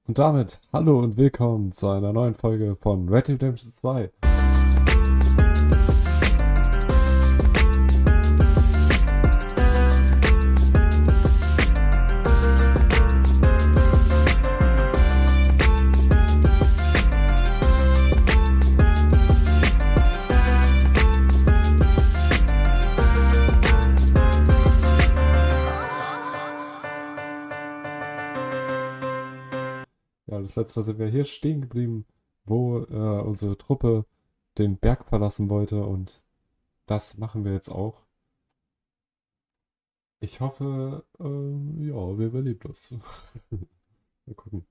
Und damit hallo und willkommen zu einer neuen Folge von Red Dead Redemption 2. Ja, das letzte Mal sind wir hier stehen geblieben, wo unsere Truppe den Berg verlassen wollte, und das machen wir jetzt auch. Ich hoffe, ja, wir überleben das. Mal gucken.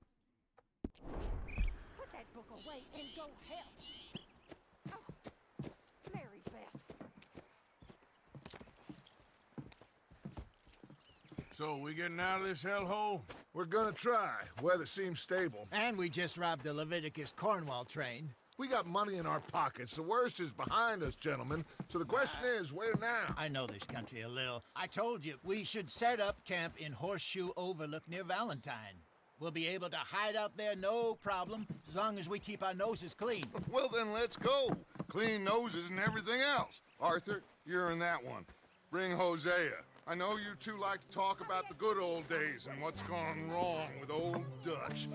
Put that book away and go help. Oh, Mary Beth. So, we getting out of this hellhole? We're gonna try. Weather seems stable. And we just robbed the Leviticus Cornwall train. We got money in our pockets. The worst is behind us, gentlemen. So the question is, where now? I know this country a little. I told you, we should set up camp in Horseshoe Overlook near Valentine. We'll be able to hide out there no problem, as long as we keep our noses clean. Well, then let's go. Clean noses and everything else. Arthur, you're in that one. Bring Hosea. I know you two like to talk about the good old days and what's gone wrong with old Dutch.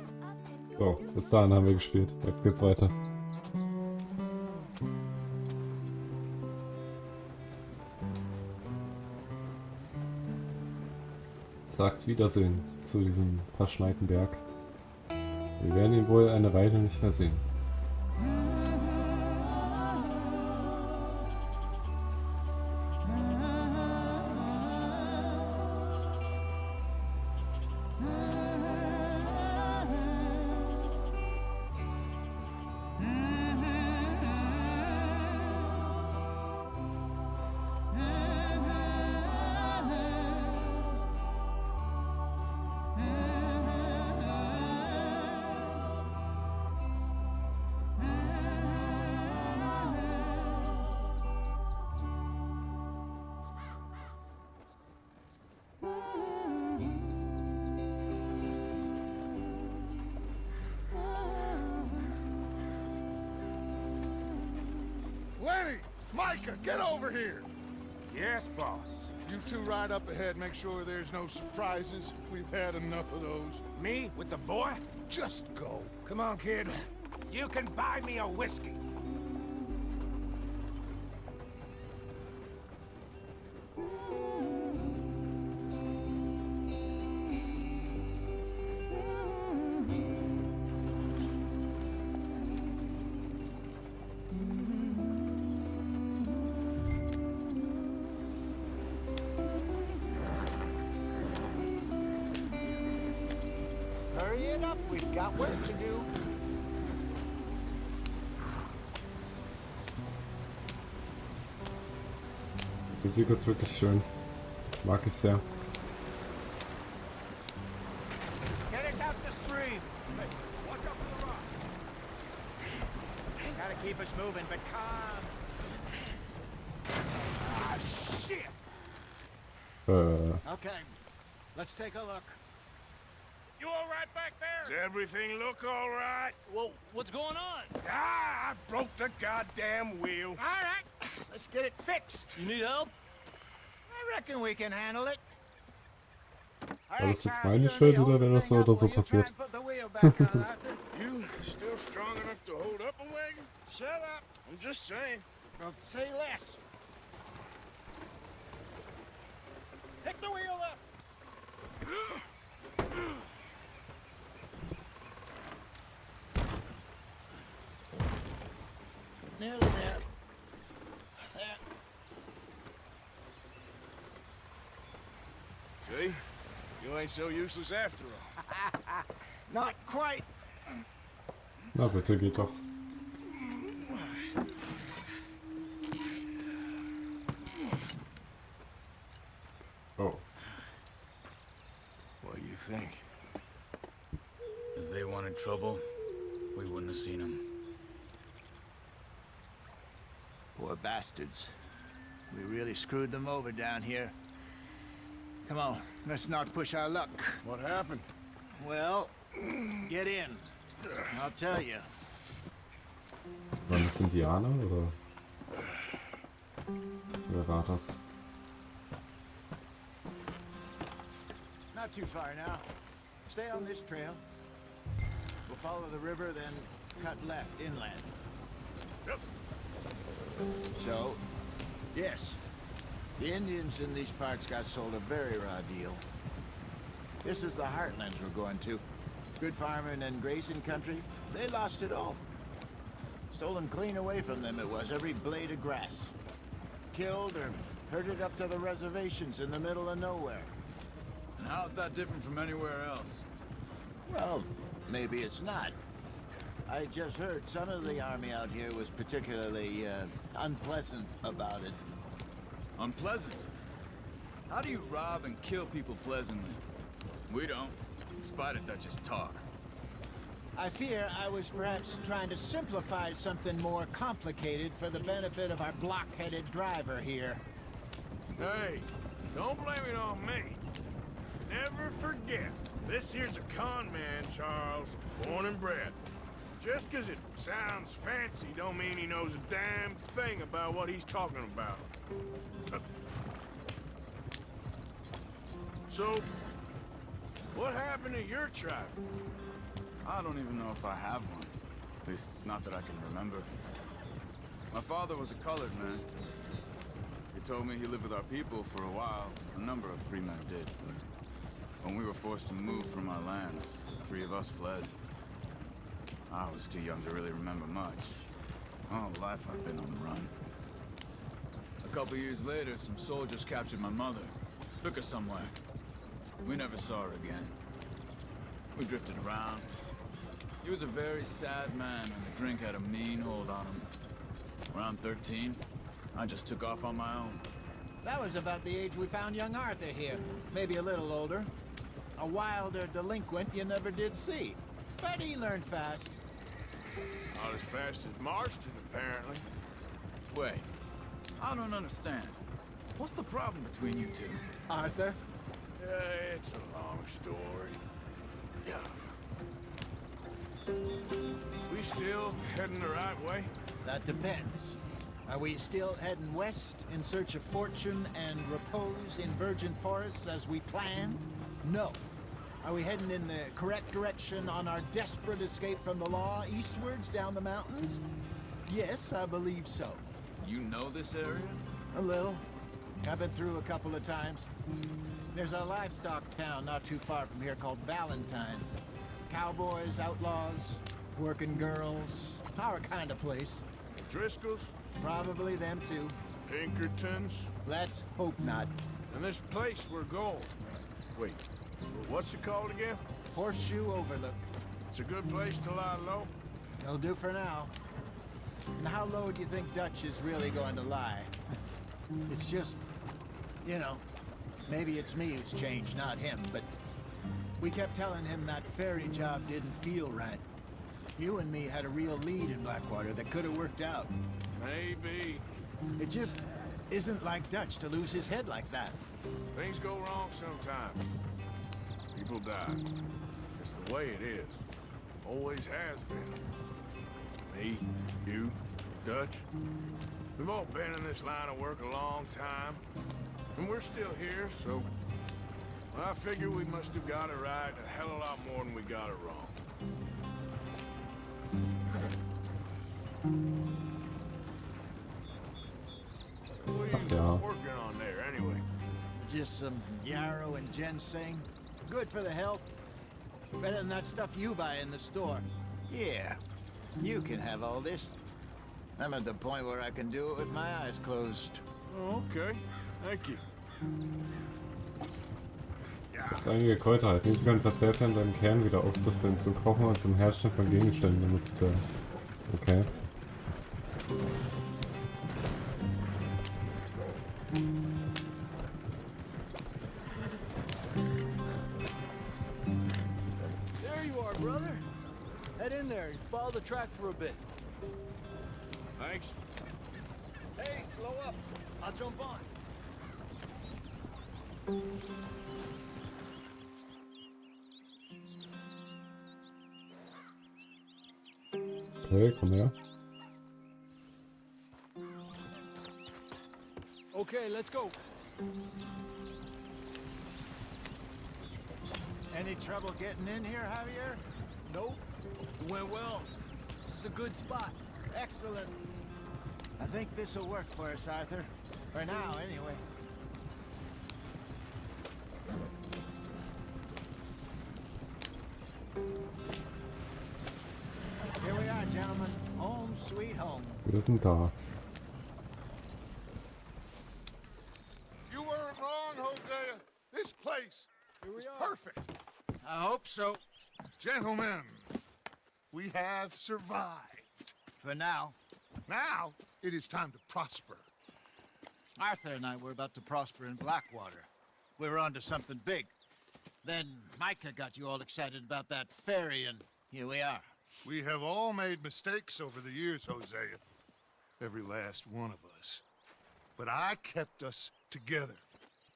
So, bis dahin haben wir gespielt. Jetzt geht's weiter. Sagt Wiedersehen zu diesem verschneiten Berg. Wir werden ihn wohl eine Weile nicht mehr sehen. Lenny! Micah, get over here! Yes, boss. You two ride up ahead, make sure there's no surprises. We've had enough of those. Me with the boy? Just go. Come on, kid. You can buy me a whiskey. Hurry it up, we've got work to do. Die Musik ist wirklich schön. Mag ich sehr. Get us out the stream. Watch out for the rock. Gotta keep us moving, but calm. Ah, shit! Okay, let's take a look. You all right back there? Does everything look all right? Well, what's going on? Ah, I broke the goddamn wheel. All right, let's get it fixed. You need help? I reckon we can handle it. All War das right, jetzt Charles, meine you Schuld only oder wenn hold das the so thing oder up so while you try passiert? and put the wheel back on, Arthur. You still strong enough to hold up a wagon? Shut up. I'm just saying. Don't say less. Pick the wheel up. Nearly there. There. See? You ain't so useless after all. Not quite. Na bitte, geht doch. Oh. What do you think? If they wanted trouble, we wouldn't have seen them. Poor bastards. We really screwed them over down here. Come on, let's not push our luck. What happened? Well, Get in. I'll tell you. Waren das Indianer oder? Wer war das? Not too far now. Stay on this trail. We'll follow the river, then cut left inland. Yep. So, yes, the Indians in these parts got sold a very raw deal. This is the heartlands we're going to. Good farming and grazing country, they lost it all. Stolen clean away from them it was, every blade of grass. Killed or herded up to the reservations in the middle of nowhere. And how's that different from anywhere else? Well, maybe it's not. I just heard some of the army out here was particularly, unpleasant about it. Unpleasant? How do you rob and kill people pleasantly? We don't, in spite of Dutch's talk. I fear I was perhaps trying to simplify something more complicated for the benefit of our block-headed driver here. Hey, don't blame it on me. Never forget, this here's a con man, Charles, born and bred. Just 'cause it sounds fancy don't mean he knows a damn thing about what he's talking about. So, what happened to your tribe? I don't even know if I have one. At least, not that I can remember. My father was a colored man. He told me he lived with our people for a while. A number of free men did, but when we were forced to move from our lands, the three of us fled. I was too young to really remember much. All life I've been on the run. A couple years later, some soldiers captured my mother. Took her somewhere. We never saw her again. We drifted around. He was a very sad man, and the drink had a mean hold on him. Around 13, I just took off on my own. That was about the age we found young Arthur here. Maybe a little older. A wilder delinquent you never did see. But he learned fast. Not as fast as Marston, apparently. Wait, I don't understand. What's the problem between you two? Arthur? Yeah, it's a long story. Yeah. We still heading the right way? That depends. Are we still heading west in search of fortune and repose in virgin forests as we planned? No. Are we heading in the correct direction on our desperate escape from the law eastwards down the mountains? Yes, I believe so. You know this area? A little. I've been through a couple of times. There's a livestock town not too far from here called Valentine. Cowboys, outlaws, working girls, our kind of place. Driscoll's? Probably them too. Pinkertons? Let's hope not. And this place we're going. Wait, what's it called again? Horseshoe Overlook. It's a good place to lie low. It'll do for now. And how low do you think Dutch is really going to lie? It's just, you know, maybe it's me who's changed, not him, but we kept telling him that ferry job didn't feel right. You and me had a real lead in Blackwater that could have worked out. Maybe. It just isn't like Dutch to lose his head like that. Things go wrong sometimes. People die. It's the way it is. Always has been. Me, you, Dutch. We've all been in this line of work a long time. And we're still here, so I figure we must have got it right a hell of a lot more than we got it wrong. What are Yeah. you working on there, anyway? Just some yarrow and ginseng. Good for the health. Better than that stuff you buy in the store. Yeah, you can have all this. I'm at the point where I can do it with my eyes closed. Oh, okay. Thank you. Dass einige Kräuterhalten, diese können verzehrt werden, um den Kern wieder aufzufüllen, zum Kochen und zum Herstellen von Gegenständen benutzt werden. Okay. There you are, brother. Head in there and follow the track for a bit. Thanks. Hey, slow up. I'll jump on. Okay, komm her. Okay, let's go. Any trouble getting in here, Javier? Nope. It went well. This is a good spot. Excellent. I think this will work for us, Arthur. For now, anyway. Here we are, gentlemen. Home sweet home. Wir sind da. You weren't wrong, Hosea. This place is perfect. I hope so. Gentlemen, we have survived. For now. Now, it is time to prosper. Arthur and I were about to prosper in Blackwater. We were onto something big. Then Micah got you all excited about that ferry, and here we are. We have all made mistakes over the years, Hosea. Every last one of us. But I kept us together.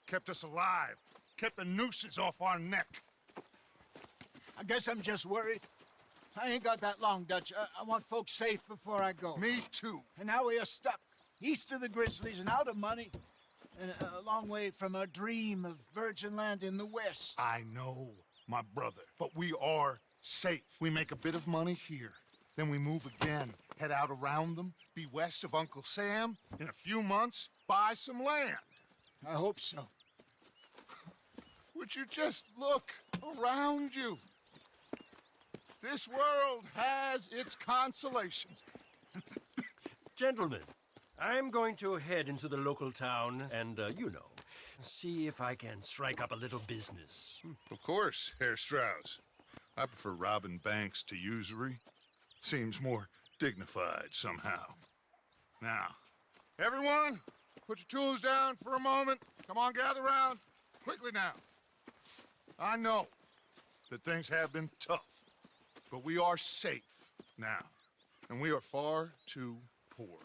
Kept us alive. Kept the nooses off our neck. I guess I'm just worried. I ain't got that long, Dutch. I want folks safe before I go. Me too. And now we are stuck, east of the Grizzlies and out of money, and a long way from our dream of virgin land in the west. I know, my brother. But we are safe. We make a bit of money here. Then we move again. Head out around them. Be west of Uncle Sam. In a few months, buy some land. I hope so. Would you just look around you? This world has its consolations. Gentlemen, I'm going to head into the local town and, see if I can strike up a little business. Of course, Herr Strauss. I prefer robbing banks to usury. Seems more dignified somehow. Now, everyone, put your tools down for a moment. Come on, gather round. Quickly now. I know that things have been tough, but we are safe now, and we are far too poor.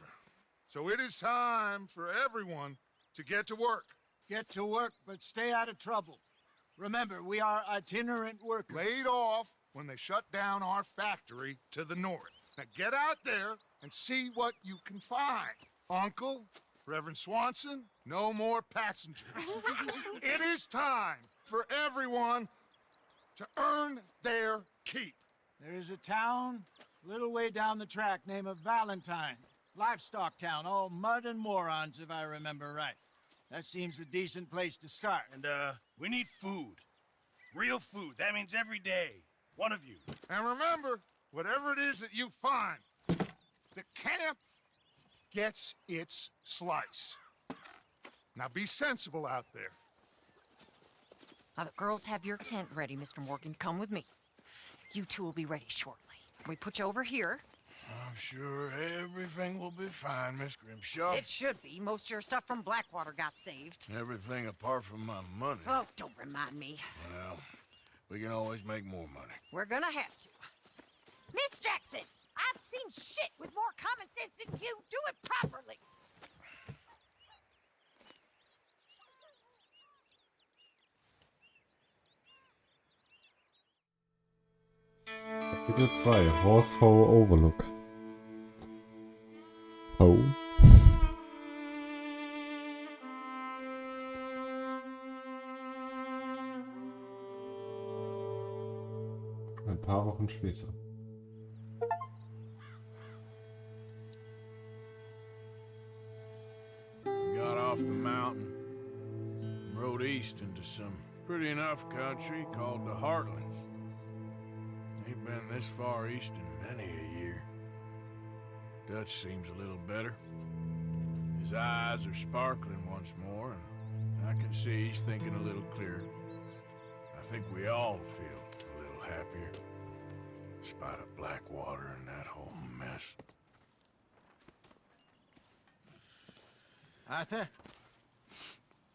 So it is time for everyone to get to work. Get to work, but stay out of trouble. Remember, we are itinerant workers. Laid off when they shut down our factory to the north. Now get out there and see what you can find. Uncle, Reverend Swanson, no more passengers. It is time for everyone to earn their keep. There is a town a little way down the track named Valentine. Livestock town, all mud and morons, if I remember right. That seems a decent place to start. And, we need food. Real food. That means every day. One of you. And remember, whatever it is that you find, the camp gets its slice. Now be sensible out there. Now the girls have your tent ready, Mr. Morgan. Come with me. You two will be ready shortly. We put you over here. I'm sure everything will be fine, Miss Grimshaw. It should be. Most of your stuff from Blackwater got saved. Everything apart from my money. Oh, don't remind me. Well, we can always make more money. We're gonna have to. Miss Jackson, I've seen shit with more common sense than you. Do it properly. Kapitel 2, Horsehole Overlook. Oh. Ein paar Wochen später. We got off the mountain, rode east into some pretty enough country called the Heartlands. Ain't been this far east in many a year. Dutch seems a little better. His eyes are sparkling once more, and I can see he's thinking a little clearer. I think we all feel a little happier, in spite of Blackwater and that whole mess. Arthur?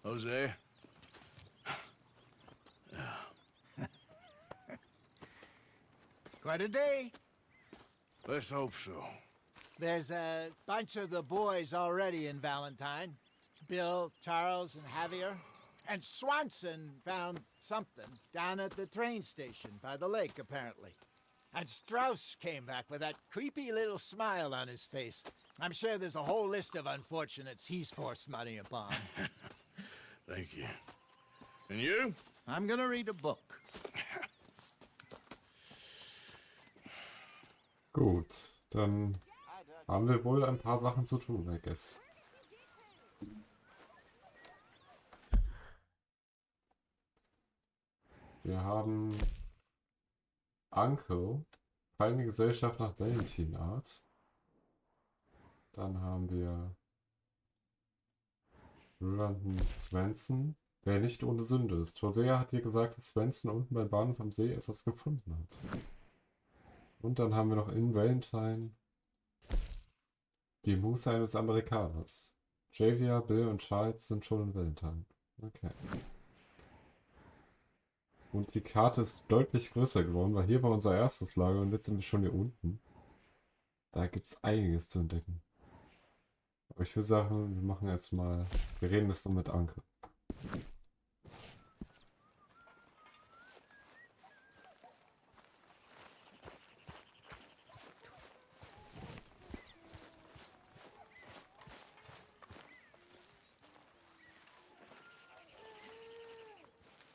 Jose? Quite a day. Let's hope so. There's a bunch of the boys already in Valentine. Bill, Charles, and Javier. And Swanson found something down at the train station by the lake, apparently. And Strauss came back with that creepy little smile on his face. I'm sure there's a whole list of unfortunates he's forced money upon. Thank you. And you? I'm gonna read a book. Gut, dann haben wir wohl ein paar Sachen zu tun, I guess. Wir haben Uncle, Feine Gesellschaft nach Valentine-Art. Dann haben wir Roland Swenson, wer nicht ohne Sünde ist. Hosea hat hier gesagt, dass Swenson unten beim Bahnhof am See etwas gefunden hat. Und dann haben wir noch in Valentine die Muße eines Amerikaners. Javier, Bill und Charles sind schon in Valentine. Okay. Und die Karte ist deutlich größer geworden, weil hier war unser erstes Lager und jetzt sind wir schon hier unten. Da gibt es einiges zu entdecken. Aber ich würde sagen, wir machen jetzt mal, wir reden jetzt noch mit Anke.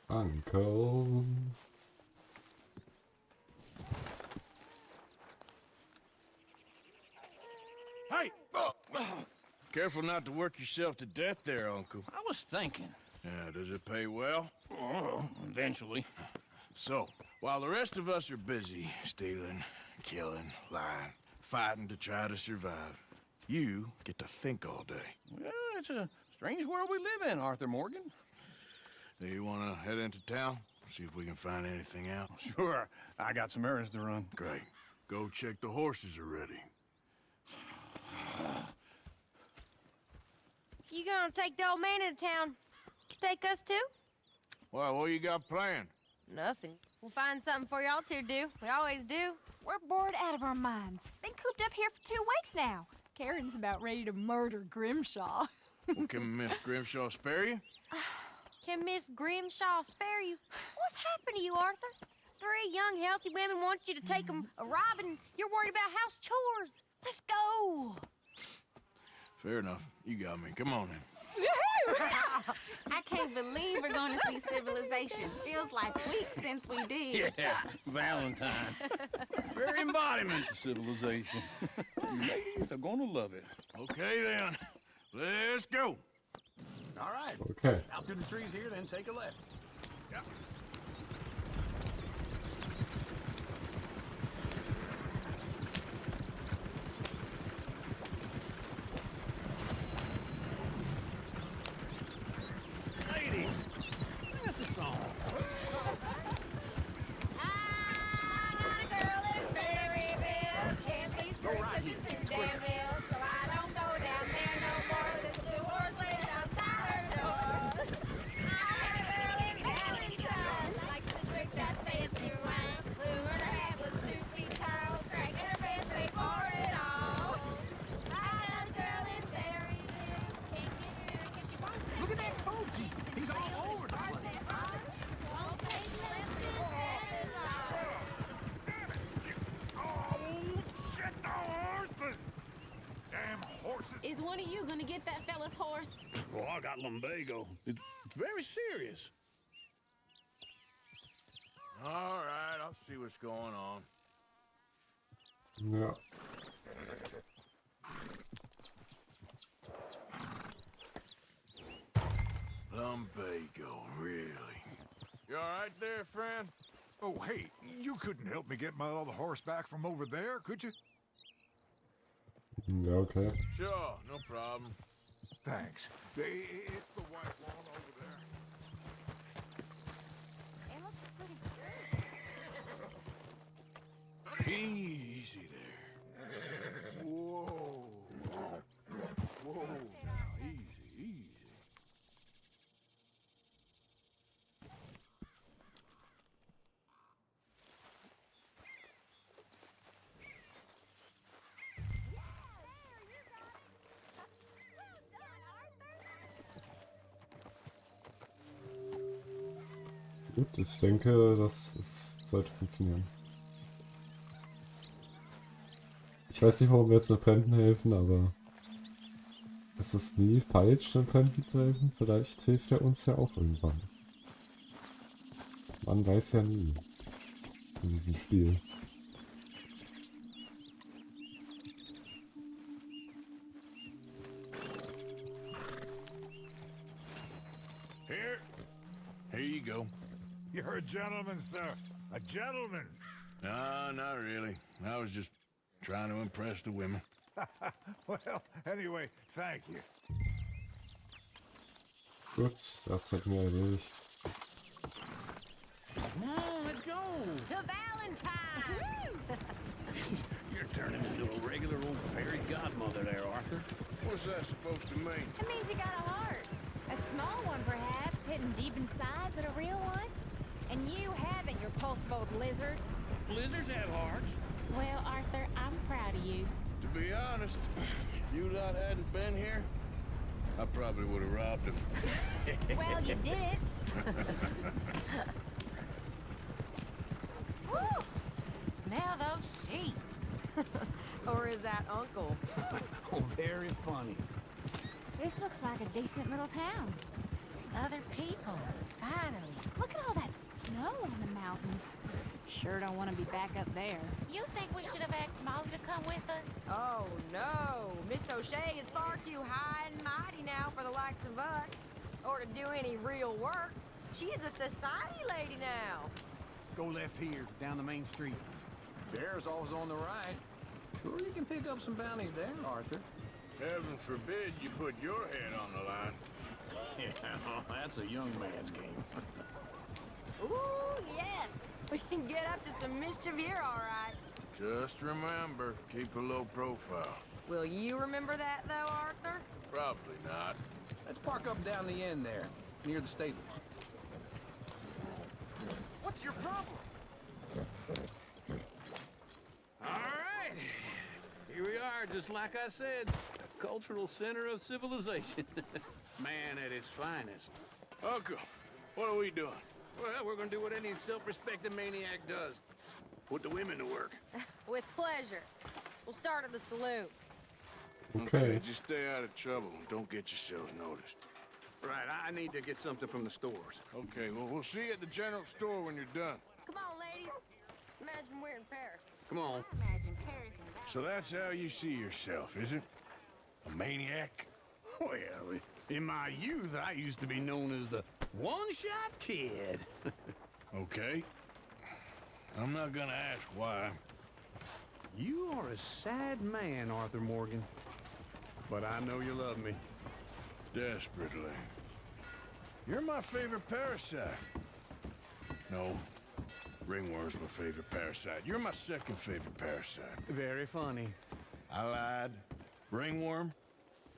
Uncle. Hey! Careful not to work yourself to death there, Uncle. I was thinking. Yeah, does it pay well? Oh, eventually. So, while the rest of us are busy stealing, killing, lying, fighting to try to survive, you get to think all day. Well, it's a strange world we live in, Arthur Morgan. Do you want to head into town? See if we can find anything out? Sure, I got some errands to run. Great. Go check the horses are ready. You gonna take the old man into town? Take us too? Well, what you got planned? Nothing. We'll find something for y'all to do. We always do. We're bored out of our minds. Been cooped up here for 2 weeks now. Karen's about ready to murder Grimshaw. Well, can Miss Grimshaw spare you? Can Miss Grimshaw spare you? What's happened to you, Arthur? 3 young, healthy women want you to take them a robbing. You're worried about house chores. Let's go. Fair enough. You got me. Come on in. I can't believe we're going to see civilization. Feels like weeks since we did. Yeah, Valentine. Very embodiment of civilization. You ladies are gonna love it. Okay, then. Let's go. All right. Okay. Out through the trees here, then take a left. Yeah. Ladies, that's a song. Look at that Koji. He's all over the place. Is one of you going to get that fella's horse? Oh, I got lumbago. It's very serious. All right, I'll see what's going on. Ja. Lumbago, really? You all right there, friend? Oh, hey, you couldn't help me get my other horse back from over there, could you? Ja, okay. Sure, no problem. Thanks. It's the white lawn over there. It looks pretty Easy there. Whoa. Whoa. Easy, easy. Gut, ich denke, sollte funktionieren. Ich weiß nicht, warum wir jetzt den Fremden helfen, aber es ist nie falsch, den Fremden zu helfen. Vielleicht hilft er uns ja auch irgendwann. Man weiß ja nie in diesem Spiel. Here you go. You're a gentleman, sir. A gentleman. No, not really. I was just trying to impress the women. Well, anyway, thank you. Gut, das hätten wir erledigt. Come on, let's go. To Valentine! You're turning into a regular old fairy godmother there, Arthur. What's that supposed to mean? It means you got a heart. A small one, perhaps, hidden deep inside, but a real one. And you haven't, you repulsive old lizard. Blizzards have hearts. Well, Arthur, I'm proud of you. To be honest, if you lot hadn't been here, I probably would have robbed him. Well, you did. Woo! Smell those sheep. Or is that Uncle? Oh, very funny. This looks like a decent little town. Other people, finally. Look at all that snow on the mountains. Sure don't want to be back up there. You think we should have asked Molly to come with us? Oh, no. Miss O'Shea is far too high and mighty now for the likes of us. Or to do any real work. She's a society lady now. Go left here, down the main street. Bear's always on the right. Sure you can pick up some bounties there, Arthur. Heaven forbid you put your head on the line. Yeah, that's a young man's game. Ooh, yes. We can get up to some mischief here, all right. Just remember, keep a low profile. Will you remember that, though, Arthur? Probably not. Let's park up down the end there, near the stables. What's your problem? All right. Here we are, just like I said. A cultural center of civilization. Man at his finest. Uncle, what are we doing? Well, we're gonna do what any self-respecting maniac does. Put the women to work. With pleasure. We'll start at the saloon. Okay. Just stay out of trouble. Don't get yourselves noticed. Right, I need to get something from the stores. Okay, well, we'll see you at the general store when you're done. Come on, ladies. Imagine we're in Paris. Come on. Imagine Paris and that. So that's how you see yourself, is it? A maniac? Well, in my youth, I used to be known as the one-shot kid. Okay. I'm not gonna ask why. You are a sad man, Arthur Morgan. But I know you love me. Desperately. You're my favorite parasite. No. Ringworm's my favorite parasite. You're my second favorite parasite. Very funny. I lied. Ringworm,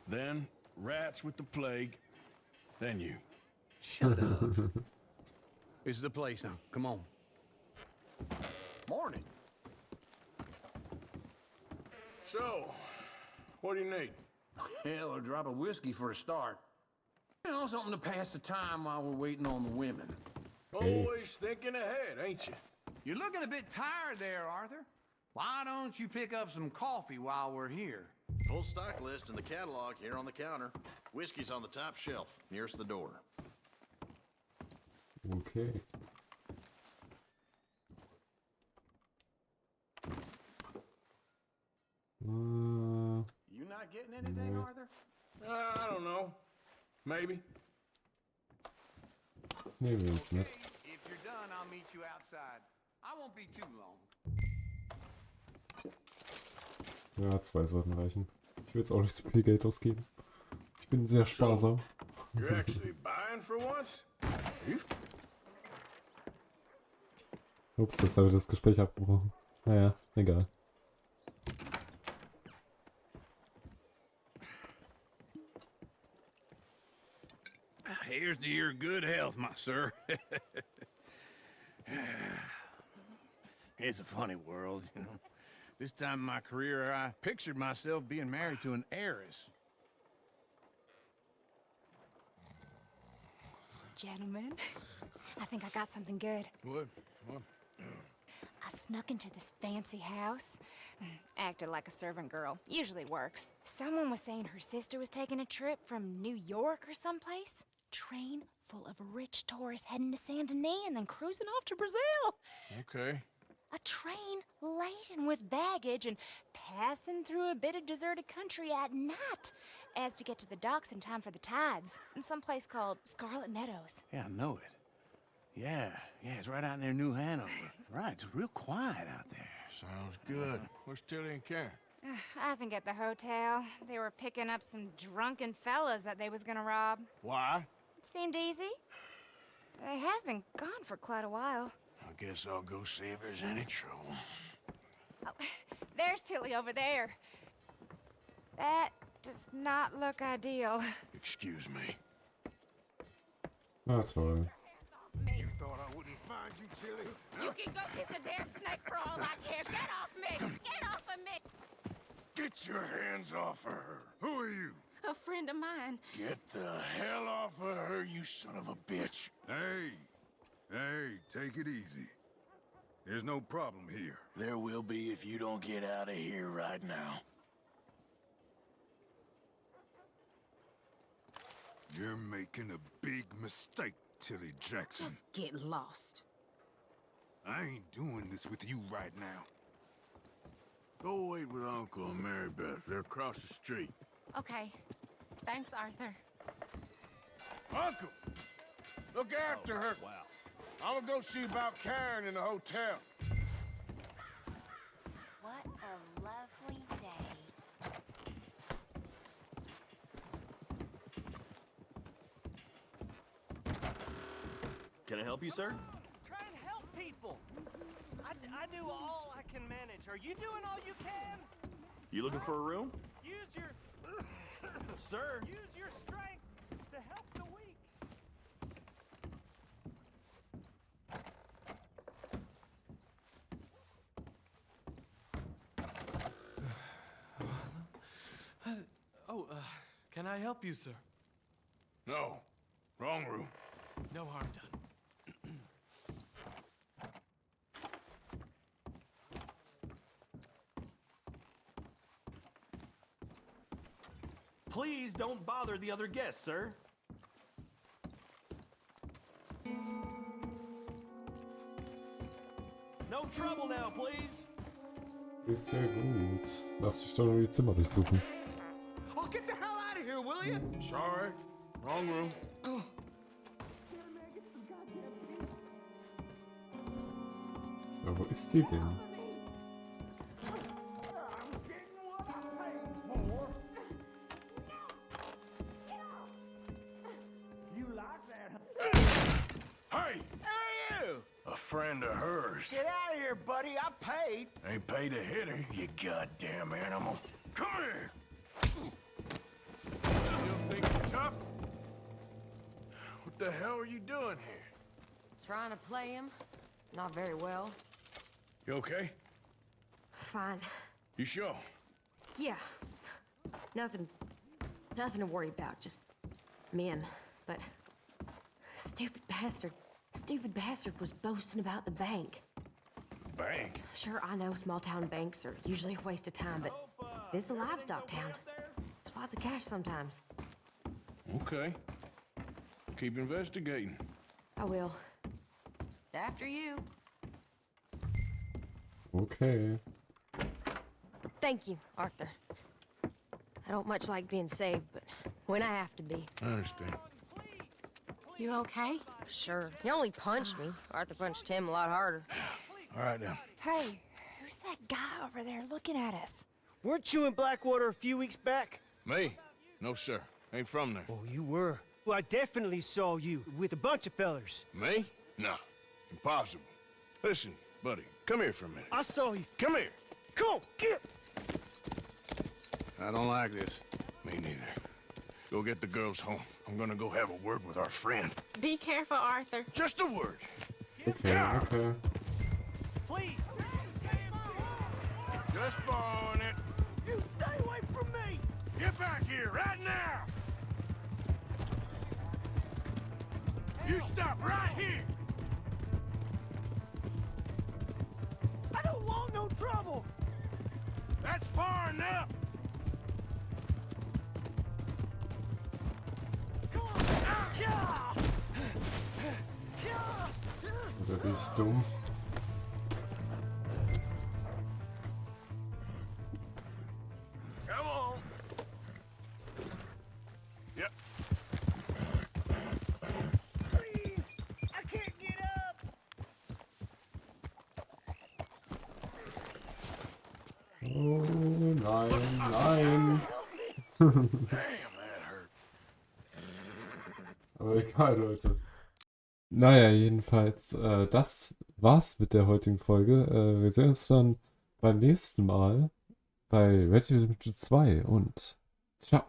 then rats with the plague, then you. Shut up. This is the place now. Come on. Morning. So, what do you need? Hell, a drop of whiskey for a start. You know, something to pass the time while we're waiting on the women. Always thinking ahead, ain't you? You're looking a bit tired there, Arthur. Why don't you pick up some coffee while we're here? Full stock list in the catalog here on the counter. Whiskey's on the top shelf, nearest the door. Okay. You not getting anything, Arthur? I don't know. Maybe. Nehmen wir uns mit. If you're done, I'll meet you outside. I won't be too long. Ja, 2 sollten reichen. Ich will jetzt auch nicht zu viel Geld ausgeben. Ich bin sehr sparsam. You're actually buying for once? Ups, jetzt habe ich das Gespräch abgebrochen. Naja, egal. Here's to your good health, my sir. It's a funny world, you know. This time in my career, I pictured myself being married to an heiress. Gentlemen, I think I got something good. What? I snuck into this fancy house. Acted like a servant girl. Usually works. Someone was saying her sister was taking a trip from New York or someplace. Train full of rich tourists heading to Saint Denis and then cruising off to Brazil. Okay. A train laden with baggage and passing through a bit of deserted country at night as to get to the docks in time for the tides in some place called Scarlet Meadows. Yeah, I know it. Yeah, it's right out near New Hanover. Right, it's real quiet out there. Sounds good. Where's Tilly and Karen? I think at the hotel. They were picking up some drunken fellas that they was gonna rob. Why? It seemed easy. They have been gone for quite a while. I guess I'll go see if there's any trouble. Oh, there's Tilly over there. That does not look ideal. Excuse me. Na toll. You thought I wouldn't find you, Tilly? You can go kiss a damn snake for all I care. Get off me! Get off of me! Get your hands off of her. Who are you? A friend of mine. Get the hell off of her, you son of a bitch. Hey, take it easy. There's no problem here. There will be if you don't get out of here right now. You're making a big mistake, Tilly Jackson. Just get lost. I ain't doing this with you right now. Go wait with Uncle and Mary Beth. They're across the street. Okay. Thanks, Arthur. Uncle! Look after her. Wow. I'm gonna go see about Karen in the hotel. What a lovely day. Can I help you, sir? Try and help people. I do all I can manage. Are you doing all you can? You looking for a room? Use your... Sir? Use your strength to help the weak. Can I help you, sir? No. Wrong room. No harm done. Please don't bother the other guests, sir. No trouble now, please. Ist ja gut. Lass mich doch noch die Zimmer durchsuchen. Oh, get the hell out of here, will you? Sorry. Wrong room. Ja, wo ist die denn? Hey! Hey, you! A friend of hers. Get out of here, buddy. I paid. Ain't paid to hit her, you goddamn animal. Come here! Still think you're tough? What the hell are you doing here? Trying to play him. Not very well. You okay? Fine. You sure? Yeah. Nothing to worry about. Just men. But stupid bastard was boasting about the bank. Bank? Sure, I know small town banks are usually a waste of time, but this is a livestock town. There's lots of cash sometimes. Okay. Keep investigating. I will. After you. Okay. Thank you, Arthur. I don't much like being saved, but when I have to be. I understand. You okay? Sure. He only punched me. Arthur punched him a lot harder. All right, then. Hey, who's that guy over there looking at us? Weren't you in Blackwater a few weeks back? Me? No, sir. Ain't from there. Oh, you were. Well, I definitely saw you with a bunch of fellers. Me? No. Impossible. Listen, buddy, come here for a minute. I saw you. Come here. Come on, get! I don't like this. Me neither. Go get the girls home. I'm gonna go have a word with our friend. Be careful, Arthur. Just a word. Okay, okay. Please. Just borrowing it. You stay away from me! Get back here right now! You stop right here! no trouble. That's far enough. Oder bin ich dumm? Come on. Yep. Please, I can't get up. Oh nein, nein. Damn, that hurt. Aber egal, Leute. Naja, jedenfalls, das war's mit der heutigen Folge. Wir sehen uns dann beim nächsten Mal bei Resident Evil 2 und ciao.